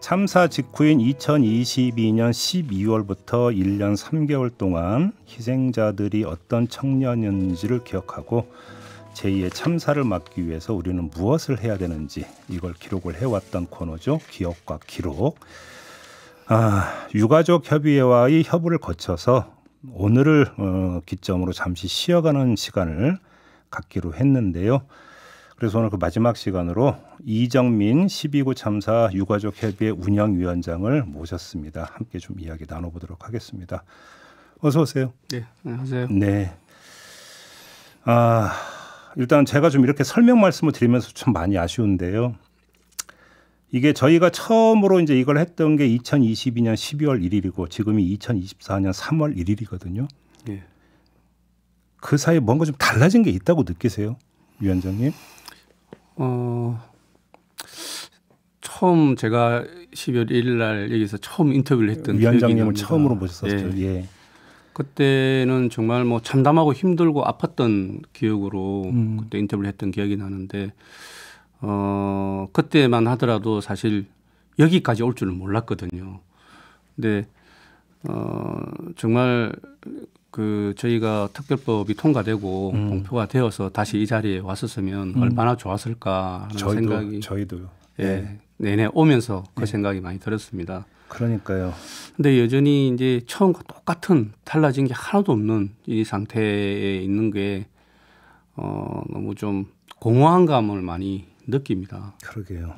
참사 직후인 2022년 12월부터 1년 3개월 동안 희생자들이 어떤 청년이었는지를 기억하고 제2의 참사를 막기 위해서 우리는 무엇을 해야 되는지 이걸 기록을 해왔던 코너죠. 기억과 기록. 유가족 협의회와의 협의를 거쳐서 오늘을 기점으로 잠시 쉬어가는 시간을 갖기로 했는데요. 그래서 오늘 그 마지막 시간으로 이정민 12구 참사 유가족 협의회 운영위원장을 모셨습니다. 함께 좀 이야기 나눠보도록 하겠습니다. 어서 오세요. 네, 안녕하세요. 네. 일단 제가 좀 이렇게 설명 말씀을 드리면서 좀 많이 아쉬운데요. 이게 저희가 처음으로 이제 이걸 했던 게 2022년 12월 1일이고 지금이 2024년 3월 1일이거든요. 네. 그 사이에 뭔가 좀 달라진 게 있다고 느끼세요, 위원장님? 처음 제가 12월 1일 날 여기서 처음 인터뷰를 했던 위원장님을 처음으로 모셨었죠. 예. 예. 그때는 정말 뭐 참담하고 힘들고 아팠던 기억으로 그때 인터뷰를 했던 기억이 나는데 그때만 하더라도 사실 여기까지 올 줄은 몰랐거든요. 근데 정말 그 저희가 특별법이 통과되고 공표가 되어서 다시 이 자리에 왔었으면 얼마나 좋았을까 하는 생각이 저희도요. 예, 내내 오면서 그 생각이 많이 들었습니다. 그러니까요. 근데 여전히 이제 처음과 똑같은 달라진 게 하나도 없는 이 상태에 있는 게 너무 좀 공허한 감을 많이 느낍니다. 그러게요.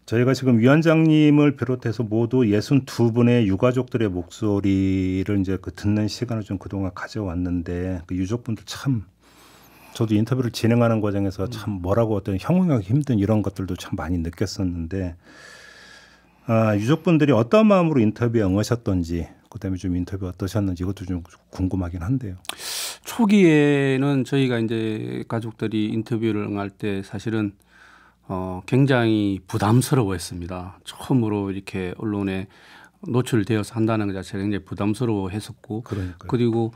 저희가 지금 위원장님을 비롯해서 모두 62분의 유가족들의 목소리를 이제 듣는 시간을 좀 그동안 가져왔는데 그 유족분들 참 저도 인터뷰를 진행하는 과정에서 참 뭐라고 어떤 형용하기 힘든 이런 것들도 참 많이 느꼈었는데 유족분들이 어떤 마음으로 인터뷰에 응하셨던지 그다음에 좀 인터뷰 어떠셨는지 이것도 좀 궁금하긴 한데요. 초기에는 저희가 이제 가족들이 인터뷰를 응할 때 사실은 굉장히 부담스러워했습니다. 처음으로 이렇게 언론에 노출되어서 한다는 것 자체가 굉장히 부담스러워했었고, 그러니까요. 그리고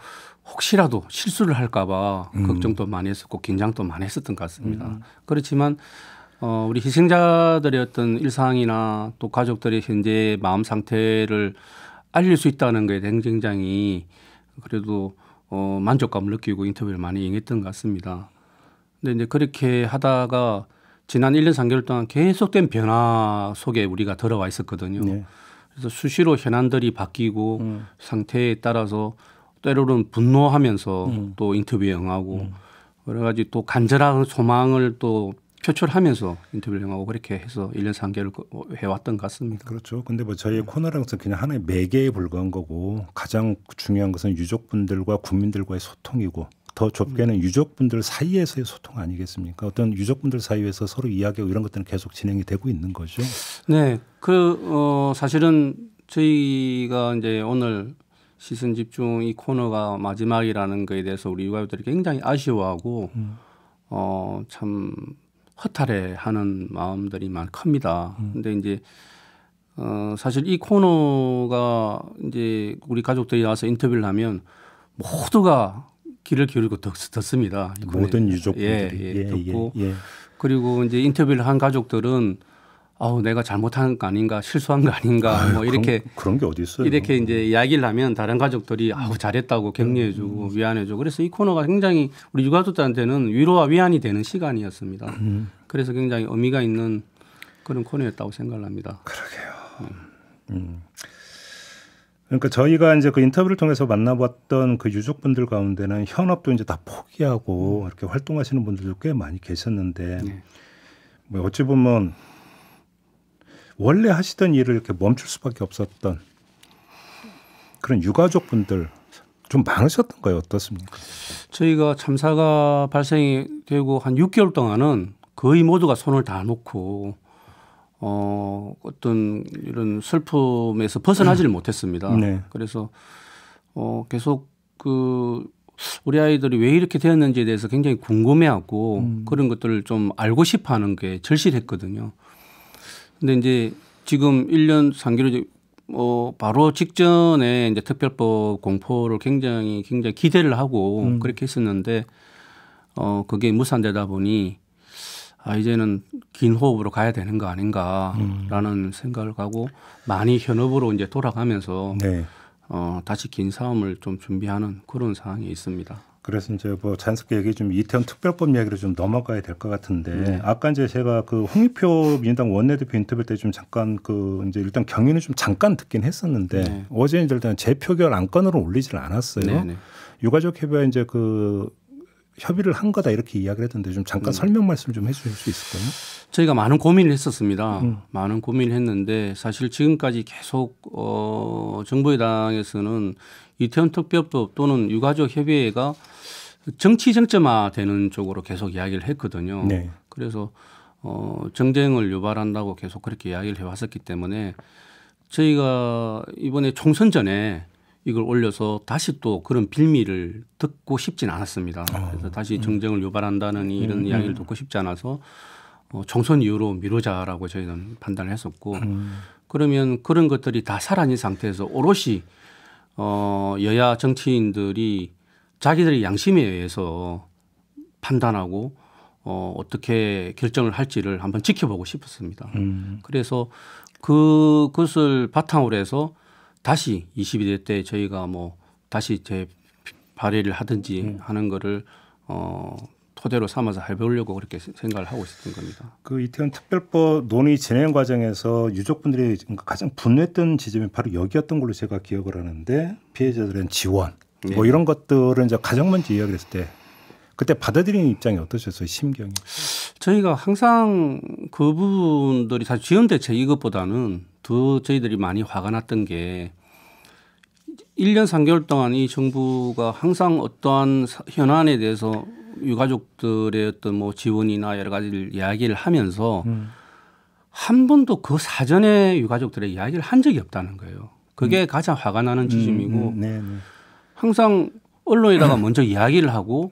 혹시라도 실수를 할까봐 걱정도 많이 했었고 긴장도 많이 했었던 것 같습니다. 그렇지만 우리 희생자들의 어떤 일상이나 또 가족들의 현재 마음 상태를 알릴 수 있다는 것에 굉장히 그래도 만족감을 느끼고 인터뷰를 많이 응했던 것 같습니다. 근데 이제 그렇게 하다가 지난 1년 3개월 동안 계속된 변화 속에 우리가 들어와 있었거든요. 네. 그래서 수시로 현안들이 바뀌고 상태에 따라서 때로는 분노하면서 또 인터뷰에 응하고 여러 가지 또 간절한 소망을 또 표출하면서 인터뷰를 응하고 그렇게 해서 1년 3개월 해왔던 것 같습니다. 그렇죠. 근데 뭐 저희 코너랑은 그냥 하나의 매개에 불과한 거고 가장 중요한 것은 유족분들과 국민들과의 소통이고 더 좁게는 유족분들 사이에서의 소통 아니겠습니까? 어떤 유족분들 사이에서 서로 이야기하고 이런 것들은 계속 진행이 되고 있는 거죠. 네, 사실은 저희가 이제 오늘 시선 집중 이 코너가 마지막이라는 거에 대해서 우리 유가족들이 굉장히 아쉬워하고 참 허탈해하는 마음들이 많이 큽니다. 근데 이제 사실 이 코너가 이제 우리 가족들이 나와서 인터뷰를 하면 모두가 귀를 기울이고 듣습니다. 모든 유족분들이 듣고 그리고 이제 인터뷰를 한 가족들은 내가 잘못한 거 아닌가 실수한 거 아닌가 뭐 이렇게 그런 게 어디 있어요? 이렇게 이제 이야기를 하면 다른 가족들이 잘했다고 격려해주고 위안해주고 그래서 이 코너가 굉장히 우리 유가족들한테는 위로와 위안이 되는 시간이었습니다. 그래서 굉장히 의미가 있는 그런 코너였다고 생각을 합니다. 그러게요. 그러니까 저희가 이제 그 인터뷰를 통해서 만나봤던 그 유족분들 가운데는 현업도 이제 다 포기하고 이렇게 활동하시는 분들도 꽤 많이 계셨는데 뭐 어찌 보면 원래 하시던 일을 이렇게 멈출 수밖에 없었던 그런 유가족분들 좀 많으셨던가요? 어떻습니까? 저희가 참사가 발생이 되고 한 6개월 동안은 거의 모두가 손을 다 놓고 어떤 이런 슬픔에서 벗어나지를 못했습니다. 네. 그래서 계속 우리 아이들이 왜 이렇게 되었는지에 대해서 굉장히 궁금해하고 그런 것들을 좀 알고 싶어하는 게 절실했거든요. 근데 이제 지금 1년 3개월 바로 직전에 이제 특별법 공포를 굉장히 기대를 하고 그렇게 했었는데 그게 무산되다 보니 이제는 긴 호흡으로 가야 되는 거 아닌가라는 생각을 하고 많이 현업으로 이제 돌아가면서 네. 다시 긴 싸움을 좀 준비하는 그런 상황이 있습니다. 그래서 이제 뭐 자연스럽게 얘기 좀 이태원 특별법 이야기로 좀 넘어가야 될 것 같은데 아까 이제 제가 그 홍익표 민주당 원내대표 인터뷰 때 좀 잠깐 그 이제 일단 경위는 좀 잠깐 듣긴 했었는데 어제 이제 일단 재표결 안건으로 올리지를 않았어요. 네네. 유가족 협의회 이제 그 협의를 한 거다 이렇게 이야기를 했던데 좀 잠깐 설명 말씀 좀 해주실 수 있을까요? 저희가 많은 고민을 했었습니다. 많은 고민을 했는데 사실 지금까지 계속 정부 여당에서는 이태원 특별법 또는 유가족 협의회가 정치 정점화되는 쪽으로 계속 이야기를 했거든요. 네. 그래서 정쟁을 유발한다고 계속 그렇게 이야기를 해왔었기 때문에 저희가 이번에 총선 전에 이걸 올려서 다시 또 그런 빌미를 듣고 싶진 않았습니다. 그래서 다시 정쟁을 유발한다는 이런 이야기를 듣고 싶지 않아서 총선 이후로 미루자라고 저희는 판단을 했었고 그러면 그런 것들이 다 살아있는 상태에서 오롯이 여야 정치인들이 자기들의 양심에 의해서 판단하고 어떻게 결정을 할지를 한번 지켜보고 싶었습니다. 그래서 그것을 바탕으로 해서 다시 22대 때 저희가 뭐 다시 발의를 하든지 하는 거를 토대로 삼아서 해보려고 그렇게 생각을 하고 있었던 겁니다. 그 이태원 특별법 논의 진행 과정에서 유족분들이 가장 분노했던 지점이 바로 여기였던 걸로 제가 기억을 하는데 피해자들은 지원 뭐 이런 것들은 이제 가장 먼저 이야기를 했을 때 그때 받아들이는 입장이 어떠셨어요? 심경이? 저희가 항상 그 부분들이 사실 지원 대책 이것보다는 더 저희들이 많이 화가 났던 게 1년 3개월 동안 이 정부가 항상 어떠한 현안에 대해서 유가족들의 어떤 뭐 지원이나 여러 가지를 이야기를 하면서 한 번도 그 사전에 유가족들의 이야기를 한 적이 없다는 거예요. 그게 가장 화가 나는 지점이고 항상 언론에다가 먼저 이야기를 하고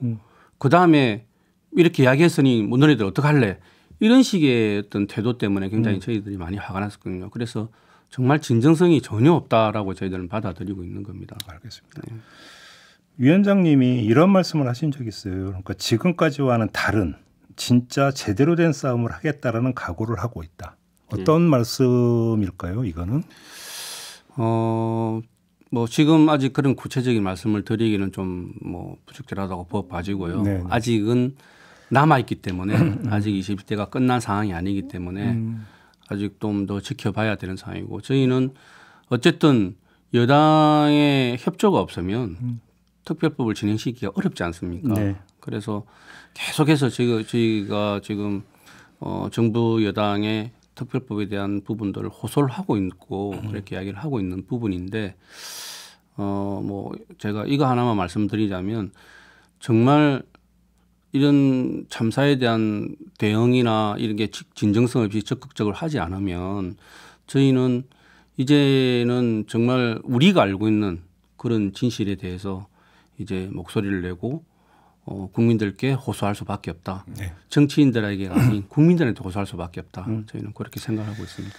그다음에 이렇게 이야기했으니 뭐 너네들 어떡할래 이런 식의 어떤 태도 때문에 굉장히 저희들이 많이 화가 났었거든요. 그래서 정말 진정성이 전혀 없다라고 저희들은 받아들이고 있는 겁니다. 알겠습니다. 네. 위원장님이 이런 말씀을 하신 적이 있어요. 그러니까 지금까지와는 다른 진짜 제대로 된 싸움을 하겠다라는 각오를 하고 있다. 어떤 말씀일까요? 이거는? 뭐 지금 아직 그런 구체적인 말씀을 드리기는 좀 뭐 부적절하다고 봐지고요. 네네. 아직은 남아 있기 때문에 아직 21대가 끝난 상황이 아니기 때문에 아직 좀 더 지켜봐야 되는 상황이고 저희는 어쨌든 여당의 협조가 없으면 특별법을 진행시키기가 어렵지 않습니까? 네. 그래서 계속해서 저희가 지금 정부 여당의 특별법에 대한 부분들을 호소를 하고 있고 그렇게 이야기를 하고 있는 부분인데 뭐 제가 이거 하나만 말씀드리자면 정말 이런 참사에 대한 대응이나 이런 게 진정성 없이 적극적으로 하지 않으면 저희는 이제는 정말 우리가 알고 있는 그런 진실에 대해서 이제 목소리를 내고 국민들께 호소할 수밖에 없다. 네. 정치인들에게 아닌 국민들한테 호소할 수밖에 없다. 저희는 그렇게 생각하고 있습니다.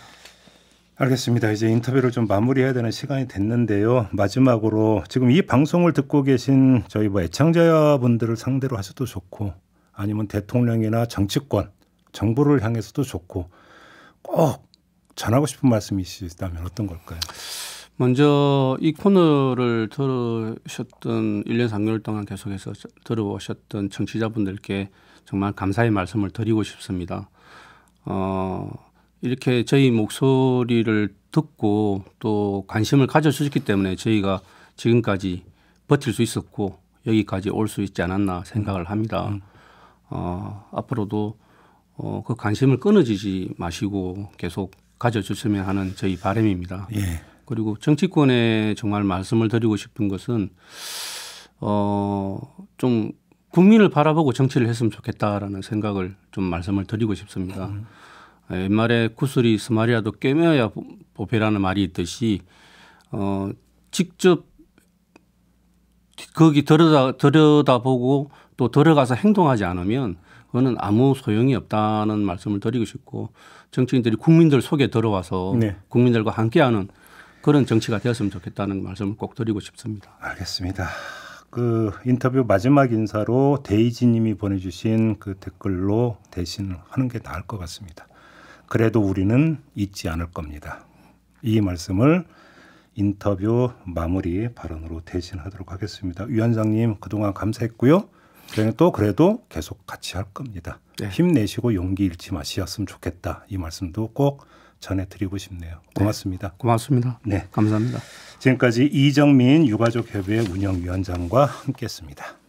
알겠습니다. 이제 인터뷰를 좀 마무리해야 되는 시간이 됐는데요. 마지막으로 지금 이 방송을 듣고 계신 저희 뭐 애청자분들을 상대로 하셔도 좋고 아니면 대통령이나 정치권, 정부를 향해서도 좋고 꼭 전하고 싶은 말씀이 있으시다면 어떤 걸까요? 먼저 이 코너를 들으셨던 1년 3개월 동안 계속해서 들어오셨던 청취자분들께 정말 감사의 말씀을 드리고 싶습니다. 이렇게 저희 목소리를 듣고 또 관심을 가져주셨기 때문에 저희가 지금까지 버틸 수 있었고 여기까지 올 수 있지 않았나 생각을 합니다. 앞으로도 그 관심을 끊어지지 마시고 계속 가져주시면 하는 저희 바람입니다. 예. 그리고 정치권에 정말 말씀을 드리고 싶은 것은 좀 국민을 바라보고 정치를 했으면 좋겠다라는 생각을 좀 말씀을 드리고 싶습니다. 옛말에 구슬이 스마리라도 꿰매야 보배라는 말이 있듯이 직접 거기 들여다보고 또 들어가서 행동하지 않으면 그거는 아무 소용이 없다는 말씀을 드리고 싶고 정치인들이 국민들 속에 들어와서 네. 국민들과 함께하는 그런 정치가 되었으면 좋겠다는 말씀을 꼭 드리고 싶습니다. 알겠습니다. 그 인터뷰 마지막 인사로 데이지님이 보내주신 그 댓글로 대신하는 게 나을 것 같습니다. 그래도 우리는 잊지 않을 겁니다. 이 말씀을 인터뷰 마무리 발언으로 대신하도록 하겠습니다. 위원장님 그동안 감사했고요. 저희는 또 그래도 계속 같이 할 겁니다. 네. 힘내시고 용기 잃지 마시었으면 좋겠다. 이 말씀도 꼭 전해드리고 싶네요. 고맙습니다. 네, 고맙습니다. 네, 감사합니다. 지금까지 이정민 유가족협의회 운영위원장과 함께했습니다.